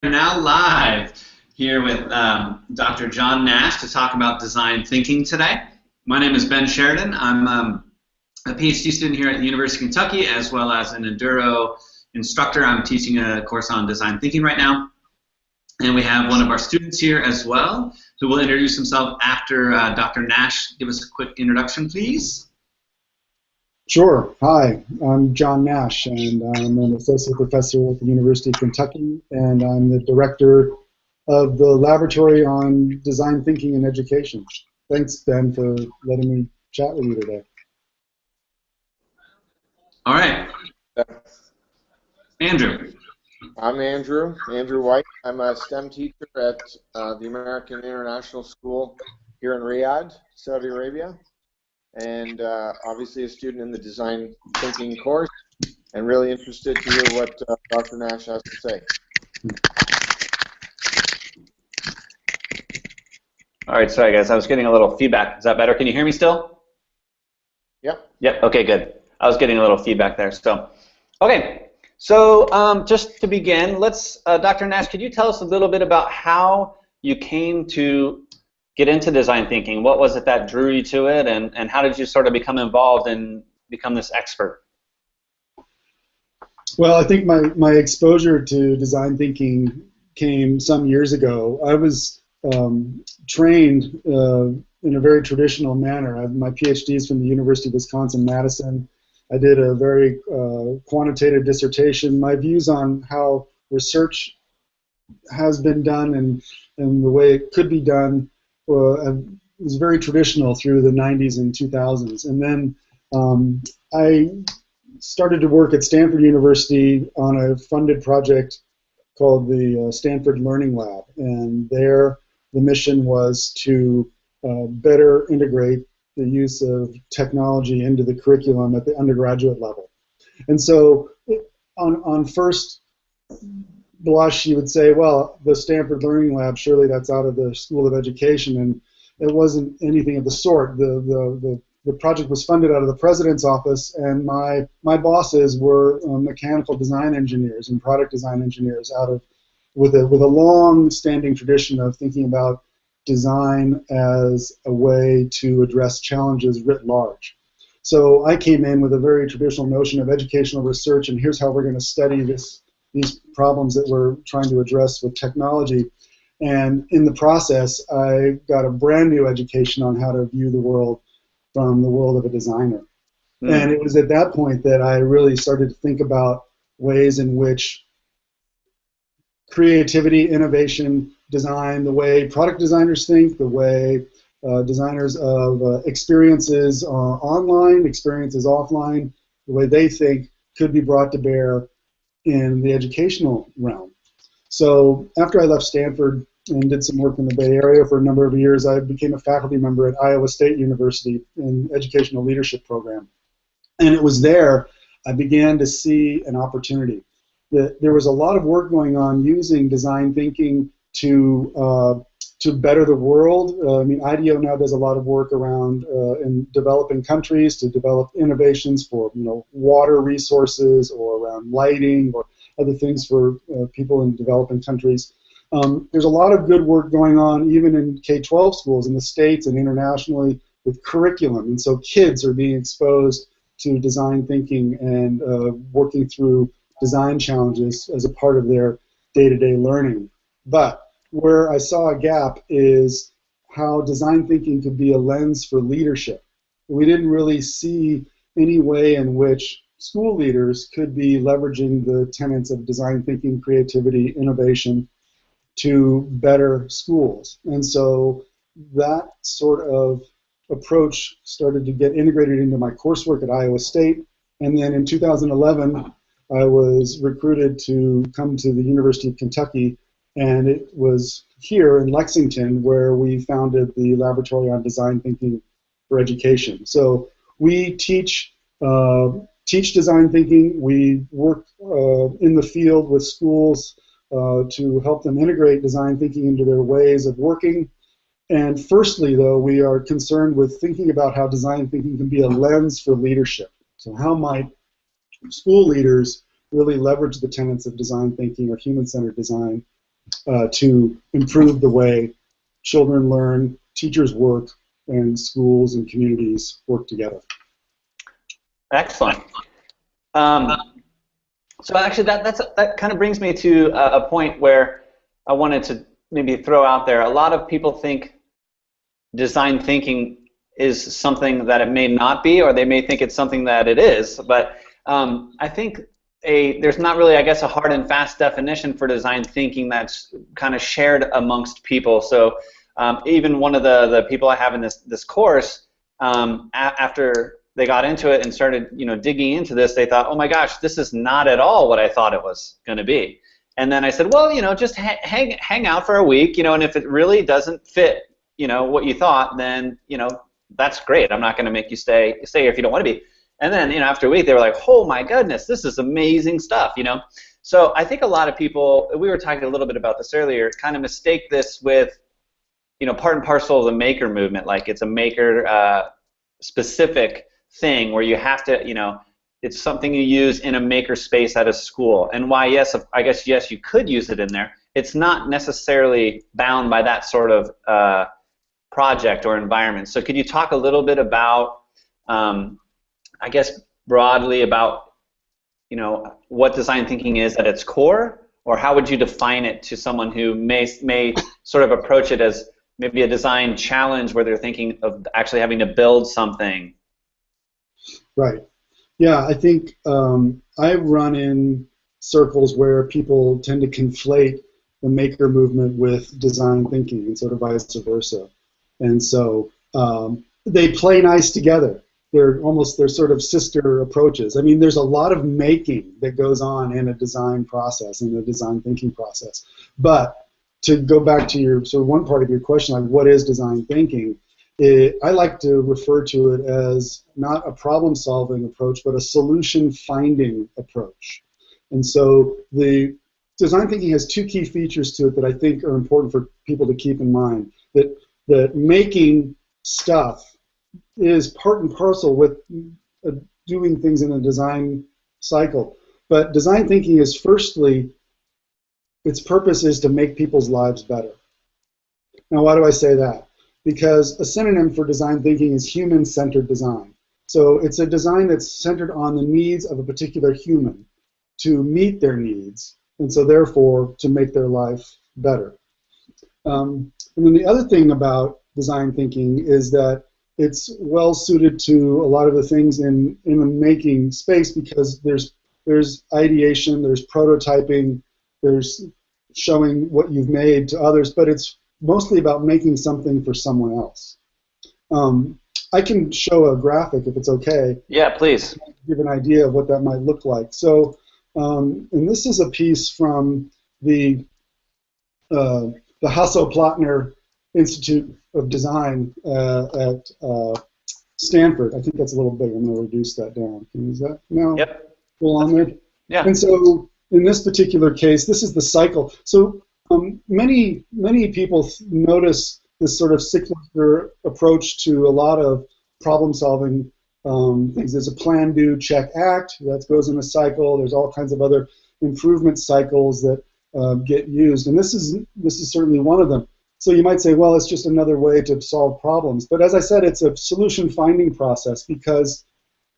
We're now live here with Dr. John Nash to talk about design thinking today. My name is Ben Sheridan. I'm a PhD student here at the University of Kentucky, as well as an Enduro instructor. I'm teaching a course on design thinking right now. And we have one of our students here as well, who will introduce himself after Dr. Nash. Give us a quick introduction, please. Sure. Hi, I'm John Nash, and I'm an associate professor at the University of Kentucky, and I'm the director of the Laboratory on Design Thinking in Education. Thanks, Ben, for letting me chat with you today. All right. Andrew. I'm Andrew White. I'm a STEM teacher at the American International School here in Riyadh, Saudi Arabia, and obviously a student in the design thinking course, and really interested to hear what Dr. Nash has to say. All right, sorry guys, I was getting a little feedback. Is that better? Can you hear me still? Yep. Yep, okay, good. I was getting a little feedback there, so. Okay, so just to begin, let's, Dr. Nash, could you tell us a little bit about how you came to get into design thinking? What was it that drew you to it, and how did you sort of become involved and become this expert? Well, I think my exposure to design thinking came some years ago. I was trained in a very traditional manner. I have my PhDs from the University of Wisconsin-Madison. I did a very quantitative dissertation. My views on how research has been done and the way it could be done was very traditional through the 90s and 2000s. And then I started to work at Stanford University on a funded project called the Stanford Learning Lab. And there the mission was to better integrate the use of technology into the curriculum at the undergraduate level. And so on first blush, you would say, well, the Stanford Learning Lab, surely that's out of the School of Education, and it wasn't anything of the sort. The project was funded out of the president's office, and my bosses were mechanical design engineers and product design engineers with a long-standing tradition of thinking about design as a way to address challenges writ large. So I came in with a very traditional notion of educational research, and here's how we're going to study these problems that we're trying to address with technology. And in the process, I got a brand new education on how to view the world from the world of a designer. And it was at that point that I really started to think about ways in which creativity, innovation, design, the way product designers think, the way designers of experiences online, experiences offline, the way they think could be brought to bear in the educational realm. So after I left Stanford and did some work in the Bay Area for a number of years, I became a faculty member at Iowa State University in educational leadership program. And it was there I began to see an opportunity. There was a lot of work going on using design thinking to better the world. I mean, IDEO now does a lot of work around in developing countries to develop innovations for water resources or around lighting or other things for people in developing countries. There's a lot of good work going on even in K-12 schools in the States and internationally with curriculum, and so kids are being exposed to design thinking and working through design challenges as a part of their day-to-day learning. But where I saw a gap is how design thinking could be a lens for leadership. We didn't really see any way in which school leaders could be leveraging the tenets of design thinking, creativity, innovation to better schools. And so that sort of approach started to get integrated into my coursework at Iowa State. And then in 2011, I was recruited to come to the University of Kentucky, and it was here in Lexington where we founded the Laboratory on Design Thinking for Education. So we teach design thinking. We work in the field with schools to help them integrate design thinking into their ways of working. And firstly, though, we are concerned with thinking about how design thinking can be a lens for leadership. So how might school leaders really leverage the tenets of design thinking or human-centered design to improve the way children learn, teachers work, and schools and communities work together. Excellent. So actually, that kind of brings me to a point where I wanted to maybe throw out there. A lot of people think design thinking is something that it may not be, or they may think it's something that it is. But I think there's not really, I guess, a hard and fast definition for design thinking that's kind of shared amongst people. So even one of the people I have in this course, after they got into it and started, digging into this, they thought, oh my gosh, this is not at all what I thought it was going to be. And then I said, well, just hang out for a week, and if it really doesn't fit, what you thought, then, that's great. I'm not going to make you stay here if you don't want to be. And then, after a week, they were like, oh my goodness, this is amazing stuff, So I think a lot of people, we were talking a little bit about this earlier, kind of mistake this with, part and parcel of the maker movement, like it's a maker specific thing where you have to, it's something you use in a maker space at a school. And why, yes, I guess, yes, you could use it in there. It's not necessarily bound by that sort of project or environment. So could you talk a little bit about, I guess, broadly about, what design thinking is at its core, or how would you define it to someone who may sort of approach it as maybe a design challenge where they're thinking of actually having to build something? Right. Yeah, I think I run in circles where people tend to conflate the maker movement with design thinking and sort of vice versa. And so they play nice together. They're sort of sister approaches. I mean, there's a lot of making that goes on in a design process, in a design thinking process. But to go back to your sort of one part of your question, like what is design thinking? I like to refer to it as not a problem-solving approach, but a solution-finding approach. And so the design thinking has two key features to it that I think are important for people to keep in mind. That making stuff is part and parcel with doing things in a design cycle. But design thinking is, firstly, its purpose is to make people's lives better. Now, why do I say that? Because a synonym for design thinking is human-centered design. So it's a design that's centered on the needs of a particular human to meet their needs, and so therefore to make their life better. And then the other thing about design thinking is that it's well suited to a lot of the things in the making space, because there's ideation, there's prototyping, there's showing what you've made to others, but it's mostly about making something for someone else. I can show a graphic if it's okay. Yeah, please. Give an idea of what that might look like. So, and this is a piece from the Hasso-Plattner Institute of Design at Stanford. I think that's a little big. I'm going to reduce that down. Is that no? Yep. Full on there. Yeah. And so in this particular case, this is the cycle. So many people notice this sort of cyclical approach to a lot of problem-solving things. There's a plan, do, check, act. That goes in a cycle. There's all kinds of other improvement cycles that get used, and this is certainly one of them. So you might say, well, it's just another way to solve problems. But as I said, it's a solution-finding process because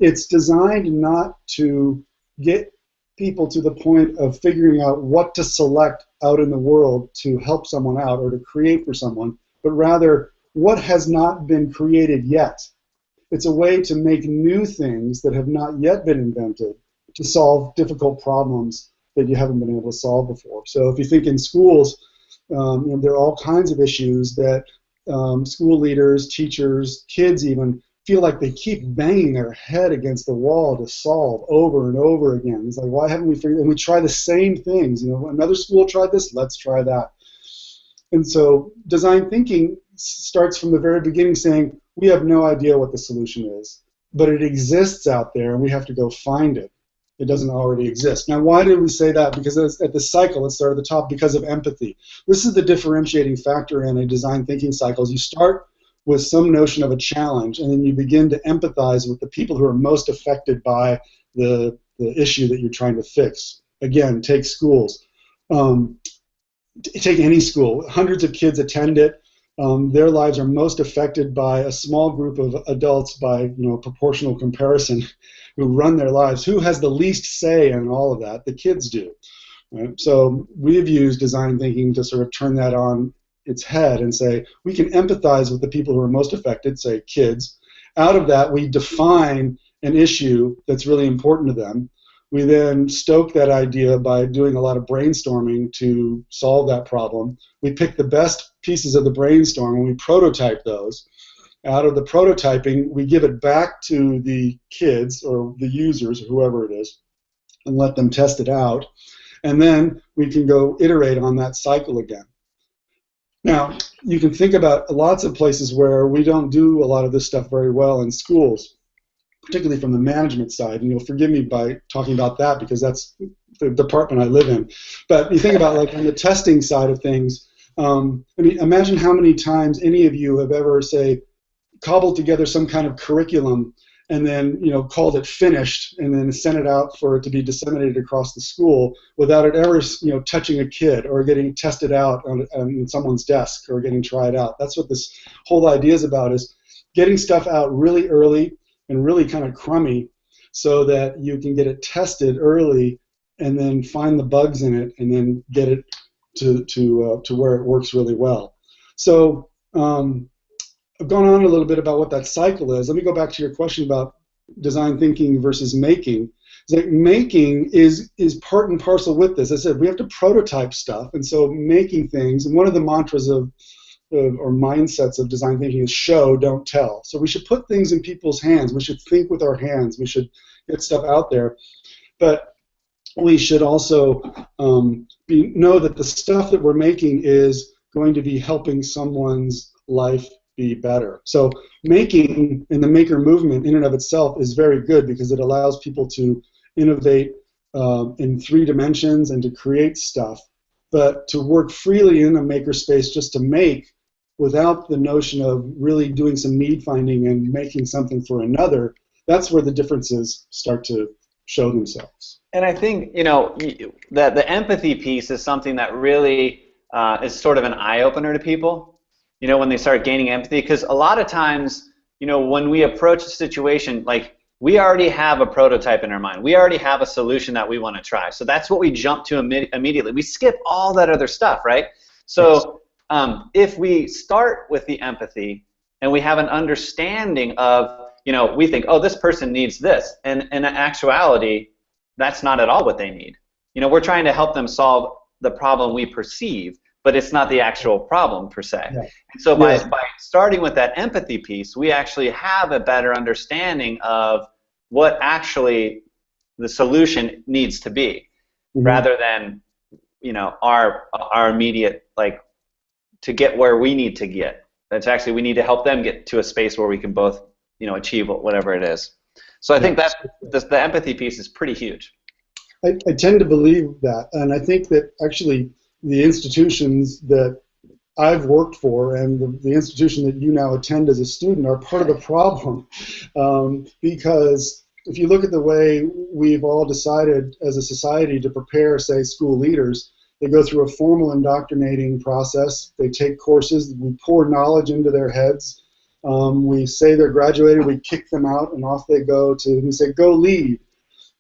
it's designed not to get people to the point of figuring out what to select out in the world to help someone out or to create for someone, but rather what has not been created yet. It's a way to make new things that have not yet been invented to solve difficult problems that you haven't been able to solve before. So if you think in schools, there are all kinds of issues that school leaders, teachers, kids even feel like they keep banging their head against the wall to solve over and over again. It's like, why haven't we figured? And we try the same things. Another school tried this, let's try that. And so design thinking starts from the very beginning saying, we have no idea what the solution is, but it exists out there and we have to go find it. It doesn't already exist. Now, why did we say that? Because at the cycle, let's start at the top, because of empathy. This is the differentiating factor in a design thinking cycle. You start with some notion of a challenge, and then you begin to empathize with the people who are most affected by the issue that you're trying to fix. Again, take schools. take any school. Hundreds of kids attend it. Their lives are most affected by a small group of adults by proportional comparison who run their lives. Who has the least say in all of that? The kids do. Right? So we've used design thinking to sort of turn that on its head and say we can empathize with the people who are most affected, say kids. Out of that, we define an issue that's really important to them. We then stoke that idea by doing a lot of brainstorming to solve that problem. We pick the best pieces of the brainstorm and we prototype those. Out of the prototyping, we give it back to the kids or the users, or whoever it is, and let them test it out. And then we can go iterate on that cycle again. Now, you can think about lots of places where we don't do a lot of this stuff very well in schools, particularly from the management side, and you'll forgive me by talking about that because that's the department I live in. But you think about like on the testing side of things, I mean, imagine how many times any of you have ever, say, cobbled together some kind of curriculum and then called it finished and then sent it out for it to be disseminated across the school without it ever touching a kid or getting tested out on someone's desk or getting tried out. That's what this whole idea is about, is getting stuff out really early and really kind of crummy so that you can get it tested early and then find the bugs in it and then get it to where it works really well. So I've gone on a little bit about what that cycle is. Let me go back to your question about design thinking versus making. It's like making is part and parcel with this. As I said, we have to prototype stuff, and so making things, and one of the mantras or mindsets of design thinking is show, don't tell. So we should put things in people's hands. We should think with our hands. We should get stuff out there. But we should also know that the stuff that we're making is going to be helping someone's life be better. So making in the maker movement in and of itself is very good because it allows people to innovate in 3 dimensions and to create stuff. But to work freely in a maker space just to make without the notion of really doing some need finding and making something for another, that's where the differences start to show themselves. And I think that the empathy piece is something that really is sort of an eye-opener to people. When they start gaining empathy, because a lot of times, when we approach a situation, like we already have a prototype in our mind. We already have a solution that we want to try. So that's what we jump to immediately. We skip all that other stuff, right? So if we start with the empathy and we have an understanding of, we think, oh, this person needs this. And in actuality, that's not at all what they need. We're trying to help them solve the problem we perceive, but it's not the actual problem per se. Yeah. And so by starting with that empathy piece, we actually have a better understanding of what actually the solution needs to be, rather than our immediate, like, to get where we need to get. It's actually, we need to help them get to a space where we can both achieve whatever it is. So I think that the empathy piece is pretty huge. I tend to believe that, and I think that actually the institutions that I've worked for and the institution that you now attend as a student are part of the problem, because if you look at the way we've all decided as a society to prepare, say, school leaders, they go through a formal indoctrinating process. They take courses. We pour knowledge into their heads. We say they're graduated. We kick them out, and off they go we say, go lead.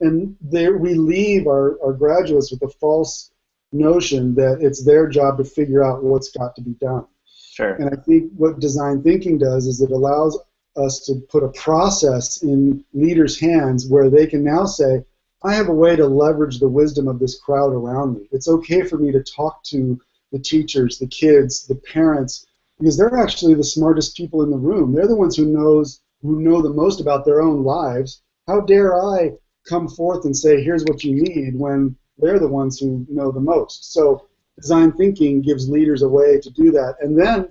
And we leave our graduates with a false notion that it's their job to figure out what's got to be done. Sure. And I think what design thinking does is it allows us to put a process in leaders' hands where they can now say, I have a way to leverage the wisdom of this crowd around me. It's okay for me to talk to the teachers, the kids, the parents, because they're actually the smartest people in the room. They're the ones who know the most about their own lives. How dare I come forth and say, here's what you need, when they're the ones who know the most. So design thinking gives leaders a way to do that, and then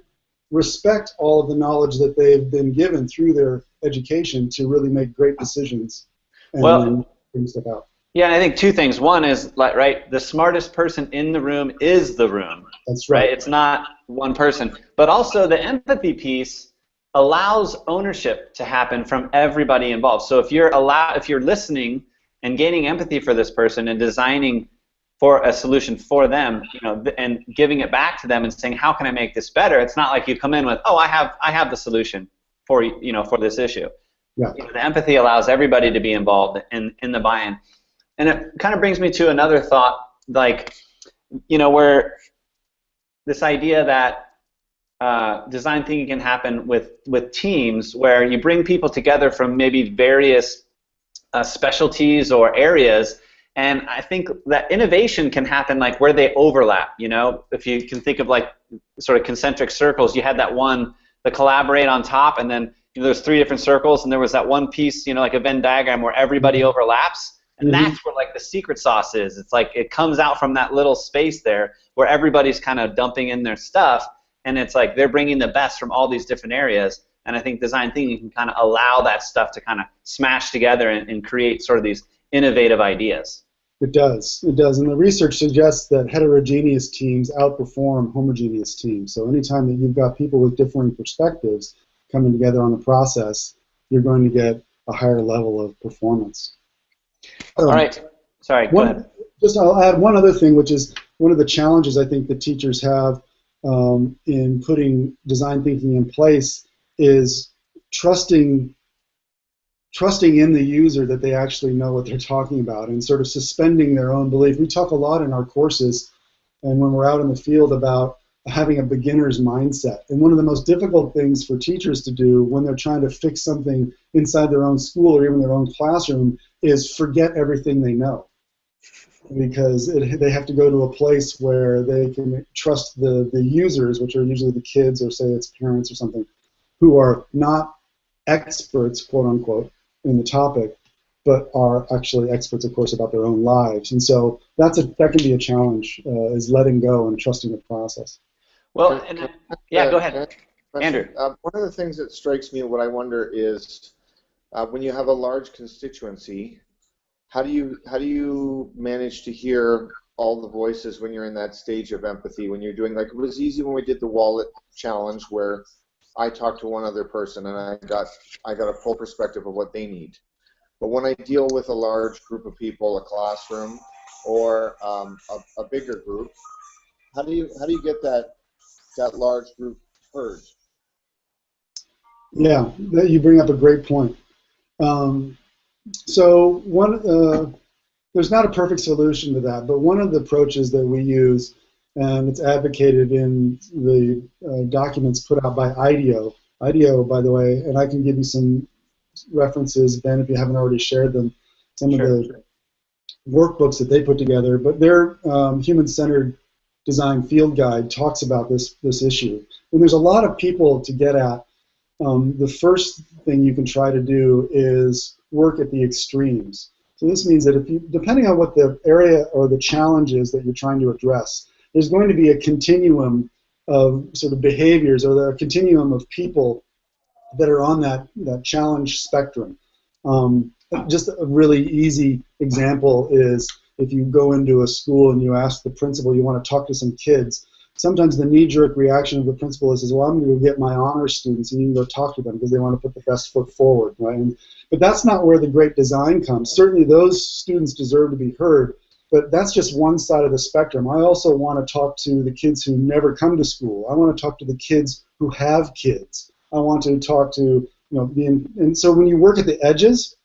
respect all of the knowledge that they've been given through their education to really make great decisions and bring stuff out. Yeah, and I think 2 things. One is, right, the smartest person in the room is the room. That's right. It's not one person. But also the empathy piece allows ownership to happen from everybody involved. So if you're listening and gaining empathy for this person and designing for a solution for them, and giving it back to them and saying, how can I make this better? It's not like you come in with, oh, I have the solution for for this issue. Yeah. The empathy allows everybody to be involved in the buy-in. And it kind of brings me to another thought, like, where this idea that design thinking can happen with teams, where you bring people together from maybe various specialties or areas, and I think that innovation can happen like where they overlap. If you can think of like sort of concentric circles, you had that one, the collaborate on top, and then there's 3 different circles, and there was that one piece, like a Venn diagram where everybody overlaps, and that's where like the secret sauce is. It's like it comes out from that little space there where everybody's kind of dumping in their stuff, and it's like they're bringing the best from all these different areas. And I think design thinking can kind of allow that stuff to kind of smash together and create sort of these innovative ideas. It does. It does. And the research suggests that heterogeneous teams outperform homogeneous teams. So anytime that you've got people with differing perspectives coming together on the process, you're going to get a higher level of performance. All right. Sorry, go ahead. I'll add one other thing, which is one of the challenges I think that teachers have in putting design thinking in place is trusting in the user that they actually know what they're talking about, and sort of suspending their own belief. We talk a lot in our courses and when we're out in the field about having a beginner's mindset. And one of the most difficult things for teachers to do when they're trying to fix something inside their own school or even their own classroom is forget everything they know. Because they have to go to a place where they can trust the users, which are usually the kids or say it's parents or something, who are not experts, quote unquote, in the topic, but are actually experts, of course, about their own lives. And so that can be a challenge, is letting go and trusting the process. Well, go ahead, Andrew. One of the things that strikes me, what I wonder is, when you have a large constituency, how do you manage to hear all the voices when you're in that stage of empathy? When you're doing, like, it was easy when we did the wallet challenge where I talked to one other person and I got a full perspective of what they need. But when I deal with a large group of people, a classroom, or a bigger group, how do you get that large group heard? Yeah, you bring up a great point. So there's not a perfect solution to that, but one of the approaches that we use, and it's advocated in the documents put out by IDEO. IDEO, by the way, and I can give you some references, Ben, if you haven't already shared them, some of the workbooks that they put together, but their human-centered design field guide talks about this issue. And there's a lot of people to get at. The first thing you can try to do is work at the extremes. So this means that depending on what the area or the challenge is that you're trying to address, there's going to be a continuum of sort of behaviors or a continuum of people that are on that challenge spectrum. Just a really easy example is if you go into a school and you ask the principal, you want to talk to some kids, sometimes the knee-jerk reaction of the principal is, well, I'm going to go get my honors students and you can go talk to them because they want to put the best foot forward, right? But that's not where the great design comes. Certainly those students deserve to be heard, but that's just one side of the spectrum. I also want to talk to the kids who never come to school. I want to talk to the kids who have kids. I want to talk to, and so when you work at the edges,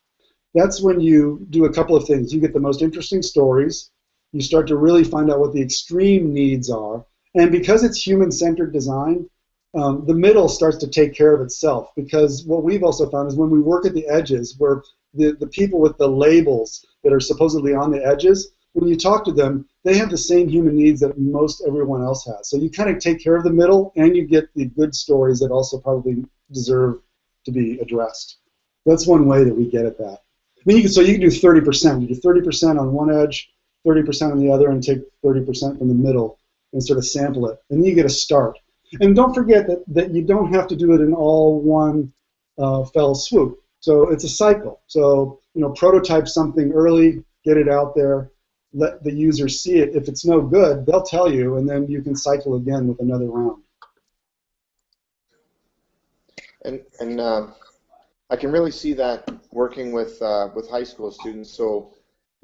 that's when you do a couple of things. You get the most interesting stories. You start to really find out what the extreme needs are. And because it's human-centered design, the middle starts to take care of itself, because what we've also found is when we work at the edges, where the people with the labels that are supposedly on the edges, when you talk to them, they have the same human needs that most everyone else has. So you kind of take care of the middle, and you get the good stories that also probably deserve to be addressed. That's one way that we get at that. I mean, so you can do 30%. You do 30% on one edge, 30% on the other, and take 30% from the middle and sort of sample it. And then you get a start. And don't forget that you don't have to do it in all one fell swoop. So it's a cycle. So, prototype something early, get it out there, let the user see it. If it's no good, they'll tell you, and then you can cycle again with another round. And I can really see that working with high school students. So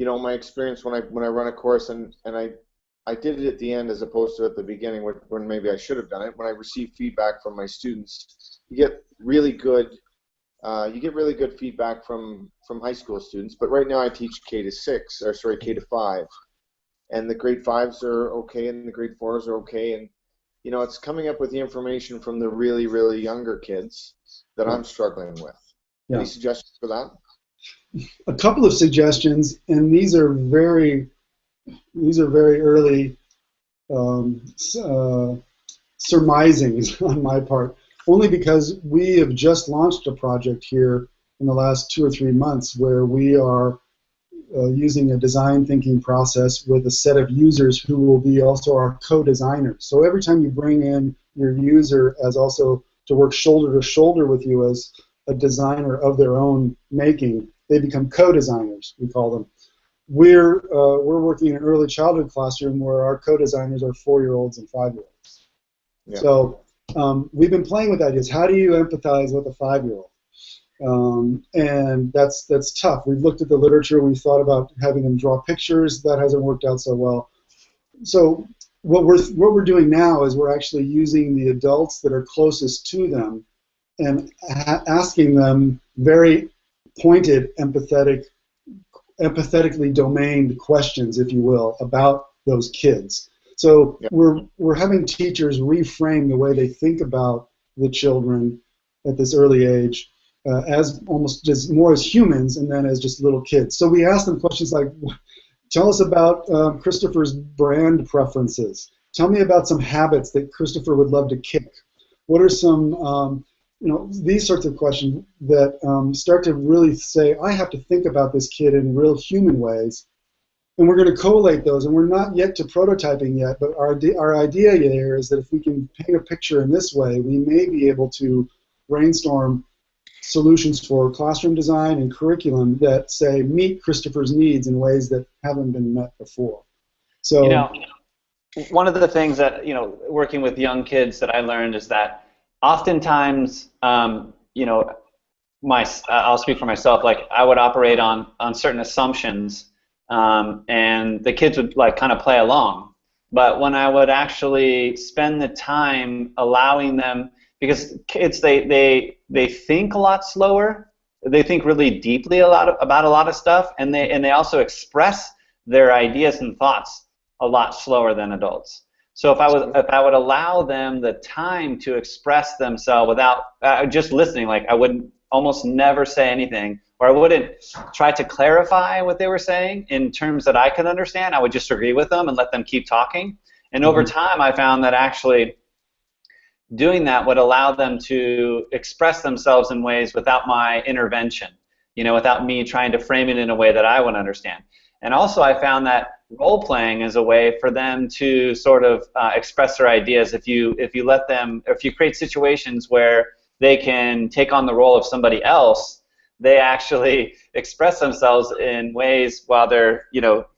my experience when I run a course, and I did it at the end as opposed to at the beginning when maybe I should have done it. When I receive feedback from my students, you get really good feedback from high school students. But right now I teach K to 6, or sorry, K to 5, and the grade 5s are okay, and the grade 4s are okay, and it's coming up with the information from the really, really younger kids that I'm struggling with. Yeah. Any suggestions for that? A couple of suggestions, and these are very early surmisings on my part, only because we have just launched a project here in the last 2 or 3 months where we are using a design thinking process with a set of users who will be also our co-designers. So every time you bring in your user as also to work shoulder to shoulder with you as a designer of their own making, they become co-designers, we call them. We're working in an early childhood classroom where our co-designers are 4-year-olds and 5-year-olds. Yeah. So we've been playing with ideas. How do you empathize with a 5-year-old? And that's tough. We've looked at the literature. We've thought about having them draw pictures. That hasn't worked out so well. So what we're doing now is we're actually using the adults that are closest to them and asking them very pointed, empathetically domained questions, if you will, about those kids. So yeah. we're having teachers reframe the way they think about the children at this early age as almost just more as humans and then as just little kids. So we ask them questions like, tell us about Christopher's brand preferences. Tell me about some habits that Christopher would love to kick. What are some these sorts of questions that start to really say, I have to think about this kid in real human ways, and we're going to collate those, and we're not yet to prototyping yet, but our idea here is that if we can paint a picture in this way, we may be able to brainstorm solutions for classroom design and curriculum that, say, meet Christopher's needs in ways that haven't been met before. So, one of the things that, working with young kids that I learned is that oftentimes, I'll speak for myself, like I would operate on certain assumptions, and the kids would kind of play along. But when I would actually spend the time allowing them, because kids, they think a lot slower, they think really deeply about a lot of stuff, and they also express their ideas and thoughts a lot slower than adults. So if I would allow them the time to express themselves without just listening, like I would almost never say anything, or I wouldn't try to clarify what they were saying in terms that I could understand. I would just agree with them and let them keep talking. And over time, I found that actually doing that would allow them to express themselves in ways without my intervention, without me trying to frame it in a way that I would understand. And also I found that role-playing is a way for them to sort of express their ideas. If you create situations where they can take on the role of somebody else, they actually express themselves in ways while they're,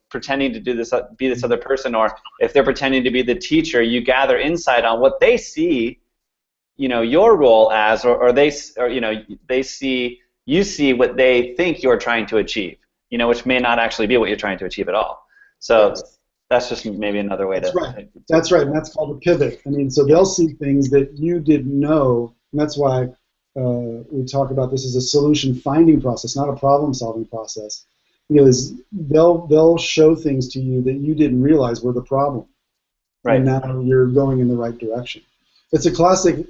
pretending to be this other person, or if they're pretending to be the teacher, you gather insight on what they see, your role as, you see what they think you're trying to achieve, which may not actually be what you're trying to achieve at all. So that's just maybe another way That's right, and that's called a pivot. So they'll see things that you didn't know, and that's why we talk about this as a solution-finding process, not a problem-solving process. Because they'll show things to you that you didn't realize were the problem, right? And now you're going in the right direction. It's a classic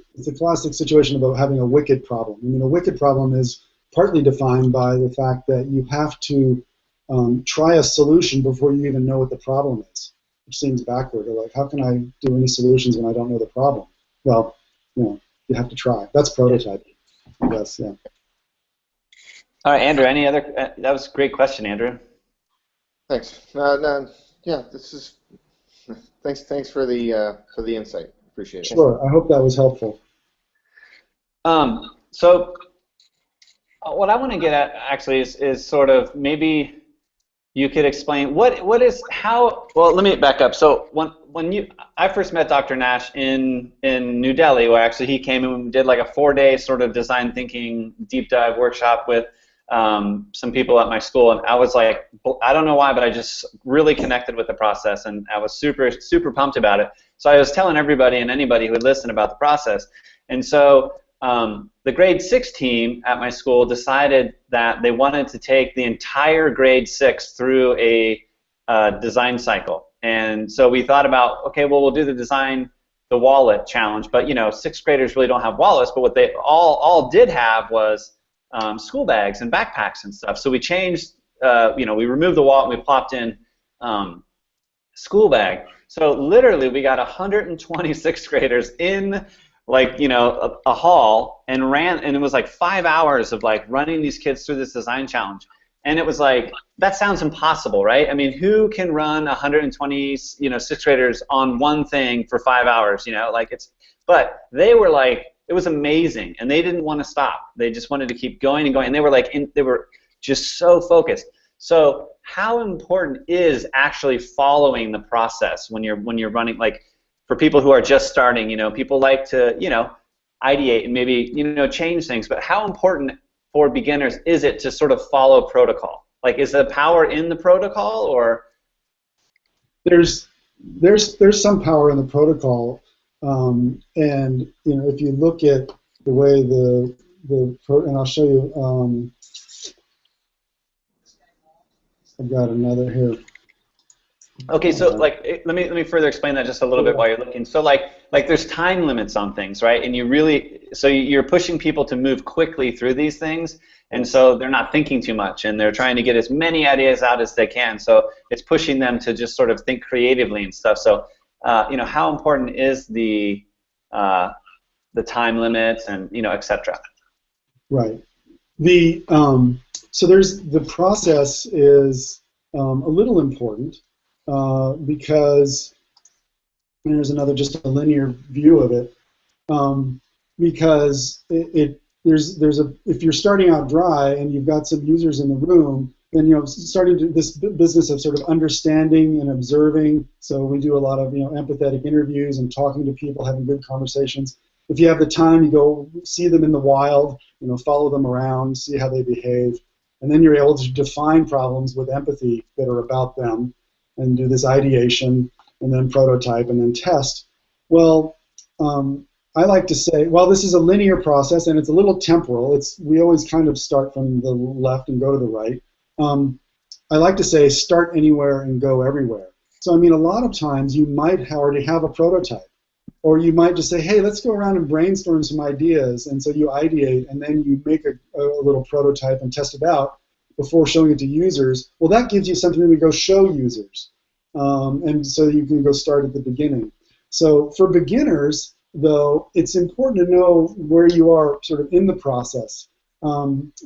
situation about having a wicked problem. A wicked problem is partly defined by the fact that you have to try a solution before you even know what the problem is, which seems backward. Or like, how can I do any solutions when I don't know the problem? Well, you have to try. That's prototyping, I guess. Yeah. All right, Andrew. Any other? That was a great question, Andrew. Thanks. This is. Thanks for the insight. Appreciate it. Sure. I hope that was helpful. So, what I want to get at actually is sort of maybe you could explain what is how. Well, let me back up. So when I first met Dr. Nash in New Delhi, where actually he came and did like a 4-day sort of design thinking deep dive workshop with some people at my school, and I was like, I don't know why, but I just really connected with the process, and I was super, super pumped about it. So I was telling everybody and anybody who would listen about the process. And so the grade 6 team at my school decided that they wanted to take the entire grade 6 through a design cycle. And so we thought about, okay, well, we'll do the wallet challenge, but you know, 6th graders really don't have wallets, but what they all did have was school bags and backpacks and stuff. So we changed, you know, we removed the wallet and we plopped in school bag. So literally we got 126 graders in, like, you know, a hall, and it was like 5 hours of like running these kids through this design challenge. And it was like, that sounds impossible, right? I mean, who can run 120, you know, 6th graders on one thing for 5 hours, you know, like but they were like, it was amazing, and they didn't want to stop. They just wanted to keep going and going, and they were like, they were just so focused. So how important is actually following the process when you're running, like, for people who are just starting, you know, people like to, you know, ideate and maybe, you know, change things, but how important for beginners is it to sort of follow protocol? Like, is the power in the protocol, or? There's some power in the protocol, and you know, if you look at the way and I'll show you. I've got another here. Okay, so like, let me further explain that just a little bit while you're looking. So like there's time limits on things, right? And you're pushing people to move quickly through these things, and so they're not thinking too much, and they're trying to get as many ideas out as they can. So it's pushing them to just sort of think creatively and stuff. So you know, how important is the time limits and, you know, etc. Right. So the process is a little important. Because there's just a linear view of it. Because if you're starting out dry and you've got some users in the room, then, you know, this business of sort of understanding and observing. So we do a lot of, you know, empathetic interviews and talking to people, having good conversations. If you have the time, you go see them in the wild, you know, follow them around, see how they behave, and then you're able to define problems with empathy that are about them, and do this ideation, and then prototype, and then test. Well, I like to say, well, this is a linear process, and it's a little temporal. We always kind of start from the left and go to the right. I like to say, start anywhere and go everywhere. So, I mean, a lot of times you might already have a prototype, or you might just say, hey, let's go around and brainstorm some ideas, and so you ideate, and then you make a little prototype and test it out before showing it to users. Well, that gives you something to go show users, and so you can go start at the beginning. So for beginners, though, it's important to know where you are sort of in the process.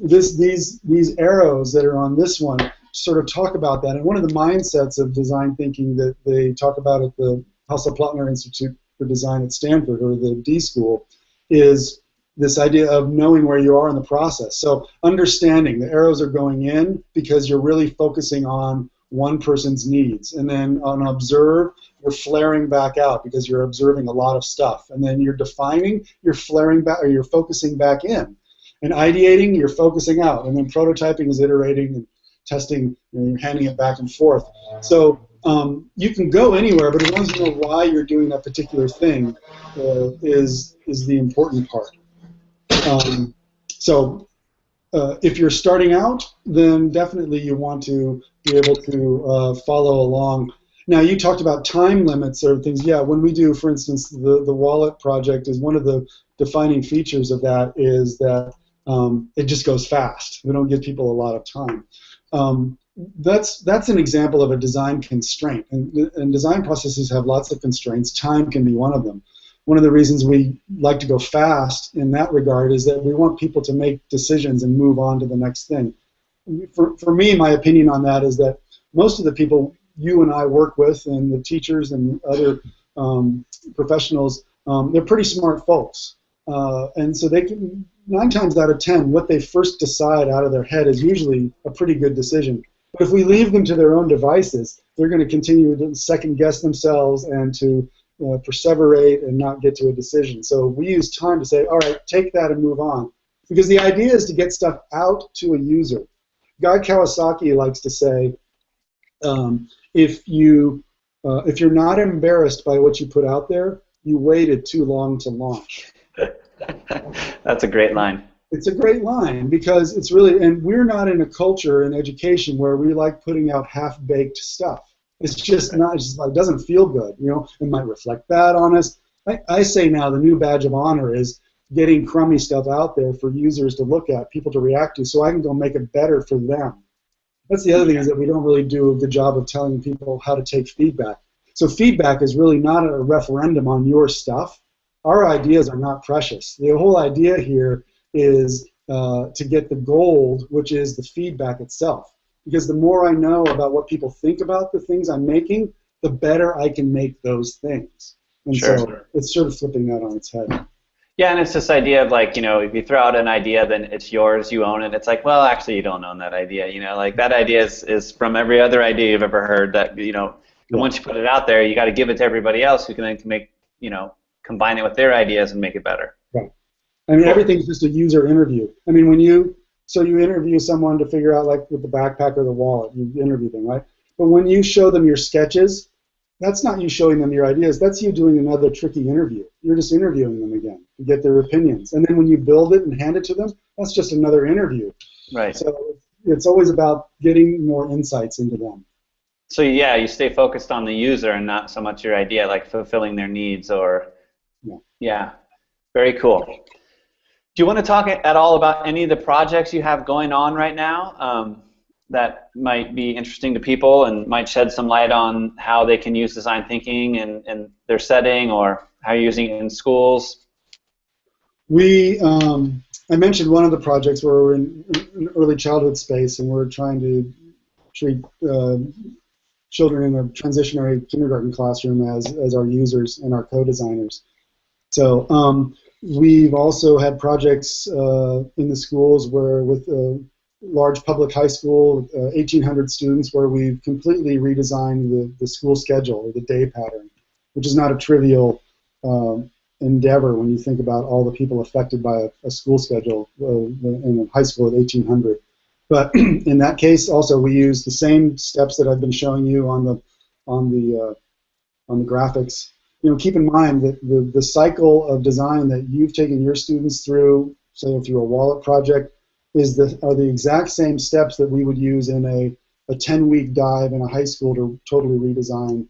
These arrows that are on this one sort of talk about that, and one of the mindsets of design thinking that they talk about at the Hasso-Plattner Institute for Design at Stanford, or the D School, is this idea of knowing where you are in the process. So understanding the arrows are going in because you're really focusing on one person's needs, and then on observe, you're flaring back out because you're observing a lot of stuff, and then you're defining, you're flaring back, or you're focusing back in, and ideating, you're focusing out, and then prototyping is iterating and testing, and you're handing it back and forth. So you can go anywhere, but as long as you know why you're doing that particular thing is the important part. If you're starting out, then definitely you want to be able to follow along. Now, you talked about time limits or things. Yeah, when we do, for instance, the wallet project, is one of the defining features of that is that it just goes fast. We don't give people a lot of time. That's an example of a design constraint, and design processes have lots of constraints. Time can be one of them. One of the reasons we like to go fast in that regard is that we want people to make decisions and move on to the next thing. For me, my opinion on that is that most of the people you and I work with, and the teachers and other professionals, they're pretty smart folks. And so they can, 9 times out of 10, what they first decide out of their head is usually a pretty good decision. But if we leave them to their own devices, they're going to continue to second-guess themselves and to perseverate and not get to a decision. So we use time to say, all right, take that and move on. Because the idea is to get stuff out to a user. Guy Kawasaki likes to say, if you're not embarrassed by what you put out there, you waited too long to launch. That's a great line. It's a great line because it's really, and we're not in a culture in education where we like putting out half-baked stuff. It's just not, it's just like, it doesn't feel good, you know. It might reflect bad on us. I say now the new badge of honor is getting crummy stuff out there for users to look at, people to react to, so I can go make it better for them. That's the other thing, is that we don't really do a good job of telling people how to take feedback. So feedback is really not a referendum on your stuff. Our ideas are not precious. The whole idea here is to get the gold, which is the feedback itself. Because the more I know about what people think about the things I'm making, the better I can make those things. And so it's sort of flipping that on its head. Yeah, and it's this idea of like, you know, if you throw out an idea, then it's yours, you own it. It's like, well, actually, you don't own that idea. You know, like that idea is from every other idea you've ever heard. That, you know, and once you put it out there, you got to give it to everybody else who can then make, you know, combine it with their ideas and make it better. Right. I mean, everything's just a user interview. I mean, when you interview someone to figure out, like with the backpack or the wallet, you interview them, right? But when you show them your sketches, that's not you showing them your ideas. That's you doing another tricky interview. You're just interviewing them again to get their opinions. And then when you build it and hand it to them, that's just another interview. Right. So it's always about getting more insights into them. So yeah, you stay focused on the user and not so much your idea, like fulfilling their needs or, yeah. Very cool. Do you want to talk at all about any of the projects you have going on right now that might be interesting to people and might shed some light on how they can use design thinking in their setting, or how you're using it in schools? I mentioned one of the projects where we're in early childhood space, and we're trying to treat children in a transitionary kindergarten classroom as our users and our co-designers. So we've also had projects in the schools where, with a large public high school, 1,800 students, where we've completely redesigned the school schedule, or the day pattern, which is not a trivial endeavor when you think about all the people affected by a school schedule in a high school of 1,800. But in that case, also, we use the same steps that I've been showing you on the graphics. You know, keep in mind that the cycle of design that you've taken your students through, say through a wallet project, are the exact same steps that we would use in a 10-week dive in a high school to totally redesign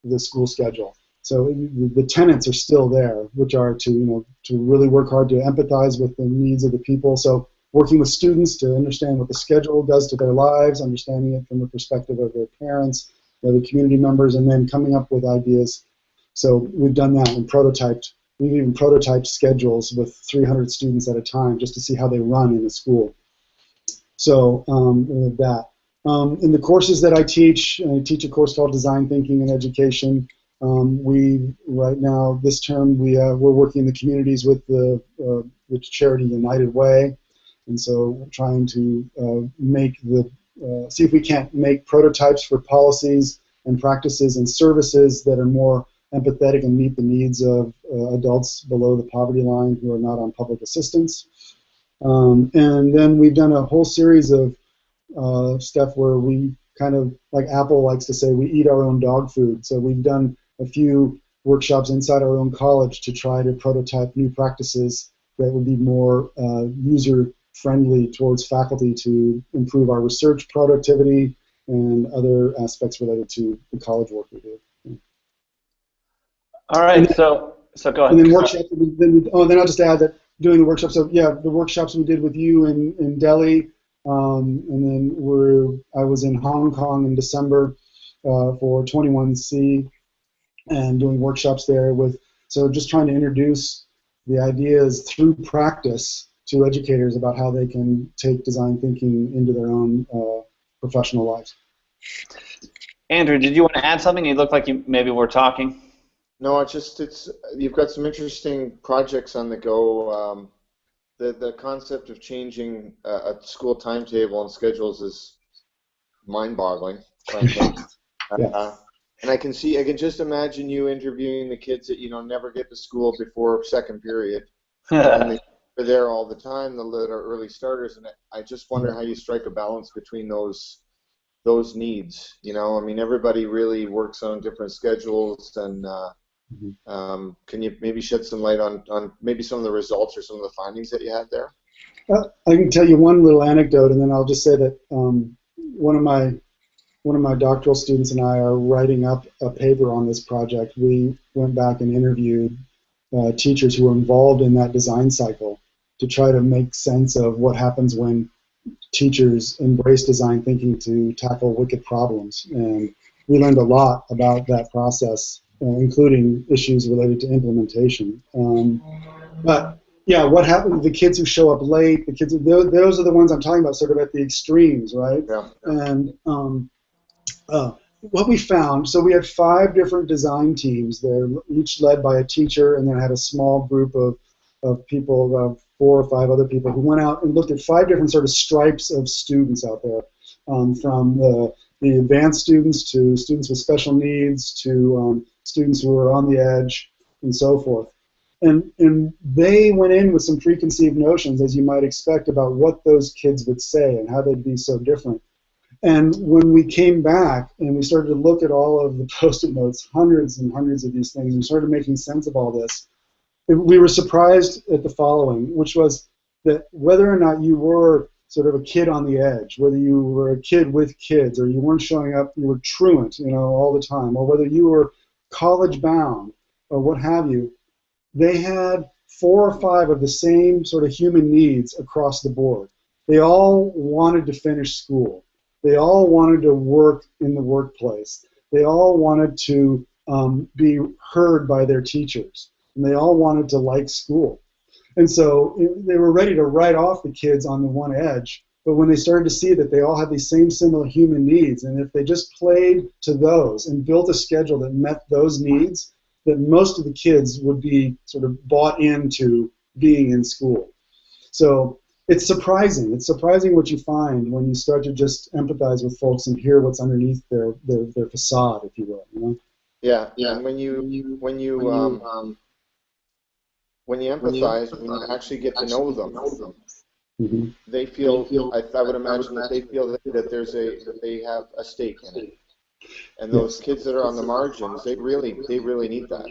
the school schedule. So the tenets are still there, which are to really work hard to empathize with the needs of the people. So working with students to understand what the schedule does to their lives, understanding it from the perspective of their parents, the other community members, and then coming up with ideas. So we've done that and prototyped. We've even prototyped schedules with 300 students at a time just to see how they run in the school. So with that. In the courses that I teach a course called Design Thinking in Education. Right now, this term, we're working in the communities with the charity United Way. And so we're trying to see if we can't make prototypes for policies and practices and services that are more empathetic and meet the needs of adults below the poverty line who are not on public assistance. And then we've done a whole series of stuff where we kind of, like Apple likes to say, we eat our own dog food. So we've done a few workshops inside our own college to try to prototype new practices that would be more user-friendly towards faculty to improve our research productivity and other aspects related to the college work we do. All right, so go ahead. And then workshops. Then I'll just add that doing the workshops. So yeah, the workshops we did with you in Delhi, and then I was in Hong Kong in December for 21C, and doing workshops there so just trying to introduce the ideas through practice to educators about how they can take design thinking into their own professional lives. Andrew, did you want to add something? You look like you maybe were talking. No, you've got some interesting projects on the go. The concept of changing a school timetable and schedules is mind-boggling, frankly. Yeah. And I can just imagine you interviewing the kids that never get to school before second period, and are there all the time, that are early starters, and I just wonder how you strike a balance between those needs. You know, I mean, everybody really works on different schedules, and can you maybe shed some light on maybe some of the results or some of the findings that you had there? I can tell you one little anecdote, and then I'll just say that one of my doctoral students and I are writing up a paper on this project. We went back and interviewed teachers who were involved in that design cycle to try to make sense of what happens when teachers embrace design thinking to tackle wicked problems. And we learned a lot about that process, including issues related to implementation. But yeah, what happened? The kids who show up late, those are the ones I'm talking about, sort of at the extremes, right? Yeah. And what we found, so we had 5 different design teams. They're each led by a teacher, and then had a small group of people, 4 or 5 other people, who went out and looked at 5 different sort of stripes of students out there, from the advanced students to students with special needs to students who are on the edge and so forth. And they went in with some preconceived notions, as you might expect, about what those kids would say and how they'd be so different. And when we came back and we started to look at all of the Post-it notes, hundreds and hundreds of these things, and started making sense of all this, we were surprised at the following, which was that whether or not you were sort of a kid on the edge, whether you were a kid with kids, or you weren't showing up, you were truant, all the time, or whether you were college bound, or what have you, they had 4 or 5 of the same sort of human needs across the board. They all wanted to finish school. They all wanted to work in the workplace. They all wanted to be heard by their teachers. And they all wanted to like school. And so they were ready to write off the kids on the one edge, but when they started to see that they all had these same similar human needs, and if they just played to those and built a schedule that met those needs, that most of the kids would be sort of bought into being in school. So it's surprising. It's surprising what you find when you start to just empathize with folks and hear what's underneath their facade, if you will. Yeah. And when you empathize, when you actually get to know them, they feel. I would imagine that they feel that they have a stake in it. And those kids that are on the margins, they really need that.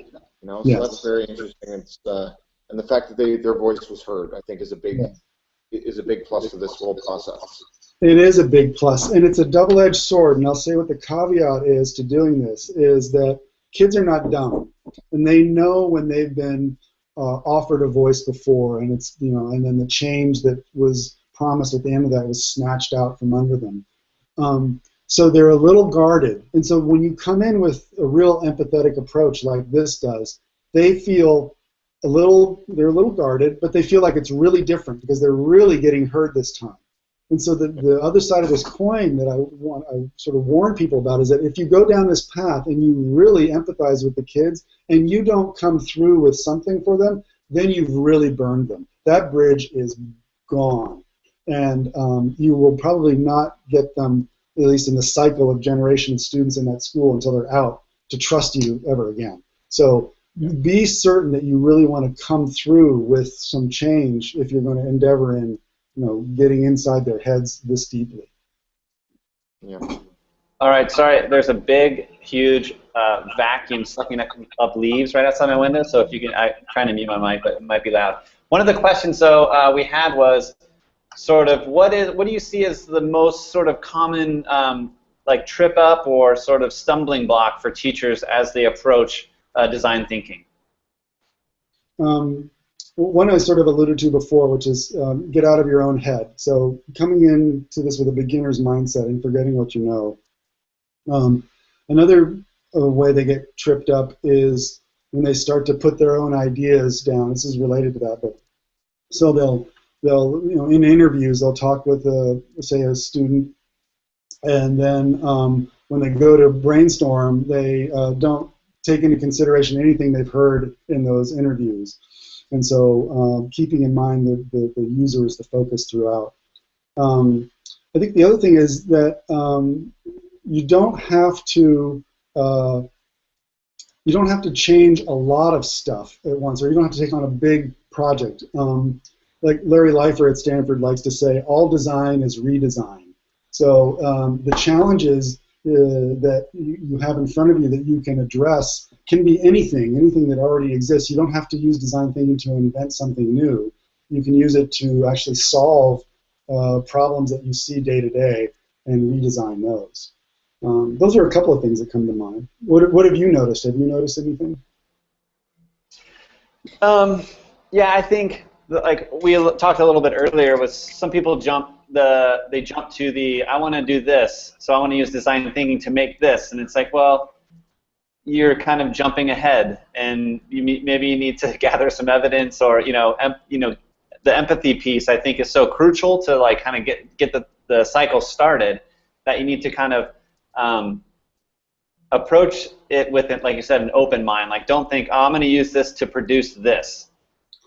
So that's very interesting. It's and the fact that their voice was heard, I think, is a big plus for this whole process. It is a big plus, and it's a double-edged sword. And I'll say what the caveat is to doing this is that kids are not dumb, and they know when they've been offered a voice before, and it's and then the change that was promised at the end of that was snatched out from under them. So they're a little guarded, and so when you come in with a real empathetic approach like this does, they feel they're a little guarded, but they feel like it's really different because they're really getting heard this time. And so the other side of this coin that I sort of warn people about is that if you go down this path and you really empathize with the kids and you don't come through with something for them, then you've really burned them. That bridge is gone, and you will probably not get them, at least in the cycle of generation of students in that school until they're out, to trust you ever again. So be certain that you really want to come through with some change if you're going to endeavor in getting inside their heads this deeply. Yeah. All right, sorry, there's a big, huge vacuum sucking up leaves right outside my window, so if you can, I'm trying to mute my mic, but it might be loud. One of the questions, though, we had was sort of what do you see as the most sort of common like trip up or sort of stumbling block for teachers as they approach design thinking? One I sort of alluded to before, which is get out of your own head. So coming into this with a beginner's mindset and forgetting what you know. Another way they get tripped up is when they start to put their own ideas down. This is related to that, but so they'll in interviews they'll talk with say a student, and then when they go to brainstorm, they don't take into consideration anything they've heard in those interviews. And so keeping in mind the user is the focus throughout. I think the other thing is that you don't have to change a lot of stuff at once, or you don't have to take on a big project. like Larry Leifer at Stanford likes to say, all design is redesign. So the challenges that you have in front of you that you can address can be anything that already exists. You don't have to use design thinking to invent something new. You can use it to actually solve problems that you see day to day and redesign those. Those are a couple of things that come to mind. What have you noticed? Have you noticed anything? Yeah, I think like we talked a little bit earlier, was some people jump to the I want to do this, so I want to use design thinking to make this, and it's like, well, you're kind of jumping ahead, and maybe you need to gather some evidence, or the empathy piece I think is so crucial to like kind of get the cycle started, that you need to kind of approach it with, like you said, an open mind. Like, don't think, oh, I'm going to use this to produce this.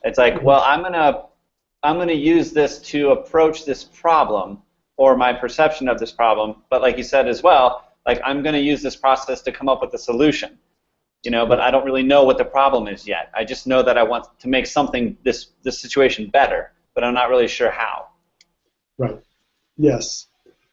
It's like, well, I'm going to use this to approach this problem, or my perception of this problem. But like you said as well, like, I'm going to use this process to come up with a solution. But I don't really know what the problem is yet. I just know that I want to make this situation better, but I'm not really sure how. Right. Yes.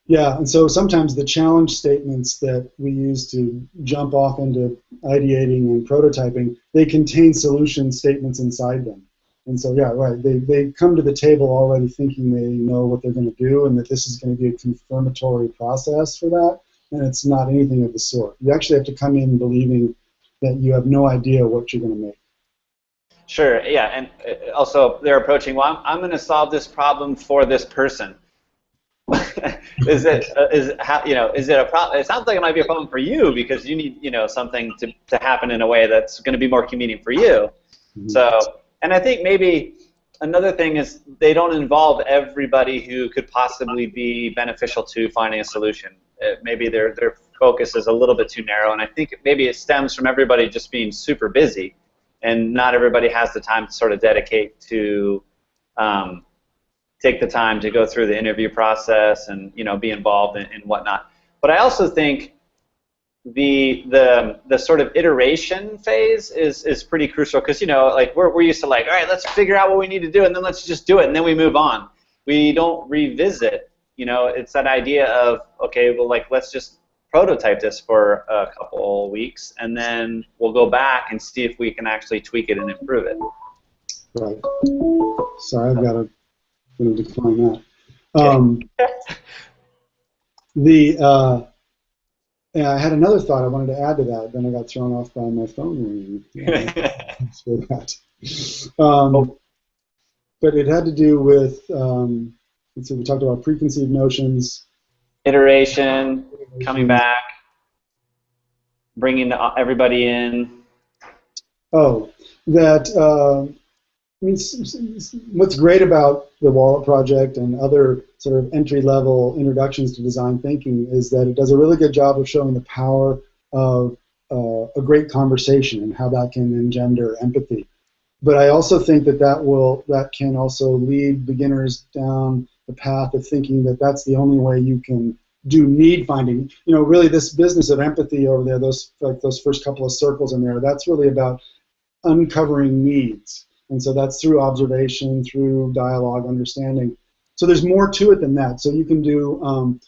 Yeah, and so sometimes the challenge statements that we use to jump off into ideating and prototyping, they contain solution statements inside them. And so, yeah, right, they come to the table already thinking they know what they're going to do and that this is going to be a confirmatory process for that, and it's not anything of the sort. You actually have to come in believing that you have no idea what you're going to make. Sure, yeah, and also they're approaching, well, I'm going to solve this problem for this person. is it a problem? It sounds like it might be a problem for you because you need something to happen in a way that's going to be more convenient for you. Mm-hmm. So, and I think maybe another thing is they don't involve everybody who could possibly be beneficial to finding a solution. Maybe their focus is a little bit too narrow, and I think maybe it stems from everybody just being super busy, and not everybody has the time to sort of dedicate to take the time to go through the interview process and be involved in whatnot. But I also think the sort of iteration phase is pretty crucial, because like we're used to like, all right, let's figure out what we need to do and then let's just do it and then we move on. We don't revisit. It's that idea of, okay, well, like, let's just prototype this for a couple weeks and then we'll go back and see if we can actually tweak it and improve it. Right. Sorry, I've got to decline that. Yeah, I had another thought I wanted to add to that. Then I got thrown off by my phone ringing. Thanks for that. But it had to do with, let's see, we talked about preconceived notions. Iteration, coming back, bringing everybody in. Oh, that. I mean, what's great about the Wallet Project and other sort of entry-level introductions to design thinking is that it does a really good job of showing the power of a great conversation and how that can engender empathy. But I also think that can also lead beginners down the path of thinking that that's the only way you can do need finding. Really, this business of empathy over there, those first couple of circles in there, that's really about uncovering needs. And so that's through observation, through dialogue, understanding. So there's more to it than that. So you can do,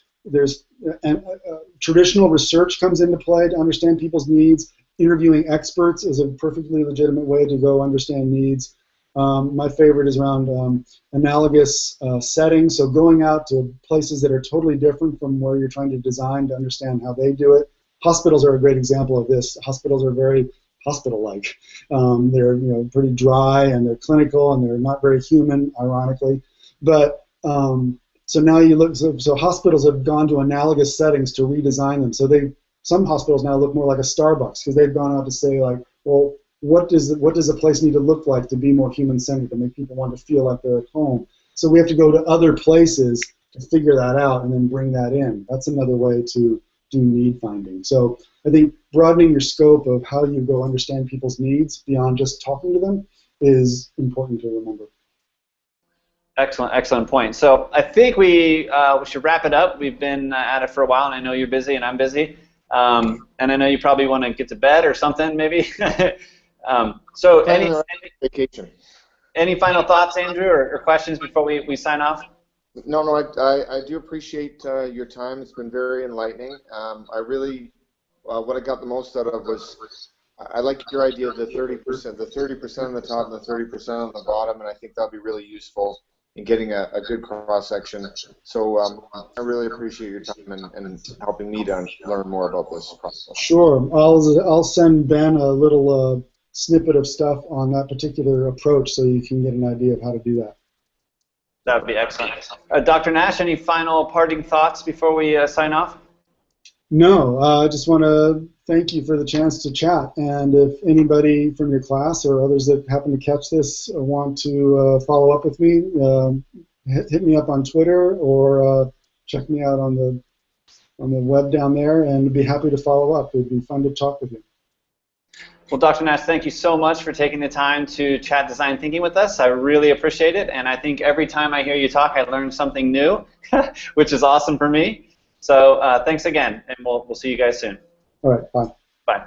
traditional research comes into play to understand people's needs. Interviewing experts is a perfectly legitimate way to go understand needs. My favorite is around analogous settings. So going out to places that are totally different from where you're trying to design to understand how they do it. Hospitals are a great example of this. Hospitals are very hospital-like. They're pretty dry and they're clinical and they're not very human, ironically. But so now you look. So hospitals have gone to analogous settings to redesign them. So some hospitals now look more like a Starbucks because they've gone out to say like, well, what does a place need to look like to be more human-centered, to make people want to feel like they're at home? So we have to go to other places to figure that out and then bring that in. That's another way to do need finding. So I think broadening your scope of how you go understand people's needs beyond just talking to them is important to remember. Excellent point. So I think we should wrap it up. We've been at it for a while, and I know you're busy and I'm busy. And I know you probably want to get to bed or something, maybe. So any vacation. any final thoughts, Andrew, or questions before we sign off? No, I do appreciate your time. It's been very enlightening. I really, what I got the most out of was, I like your idea of the 30%, the 30% on the top and the 30% on the bottom, and I think that'll be really useful in getting a good cross section. So I really appreciate your time and helping me to learn more about this process. Sure. I'll send Ben a little snippet of stuff on that particular approach so you can get an idea of how to do that. That would be excellent. Dr. Nash, any final parting thoughts before we sign off? No, I just want to thank you for the chance to chat. And if anybody from your class or others that happen to catch this want to follow up with me, hit me up on Twitter or check me out on the web down there, and I'd be happy to follow up. It'd be fun to talk with you. Well, Dr. Nash, thank you so much for taking the time to chat design thinking with us. I really appreciate it, and I think every time I hear you talk, I learn something new, which is awesome for me. So thanks again, and we'll see you guys soon. All right, bye. Bye.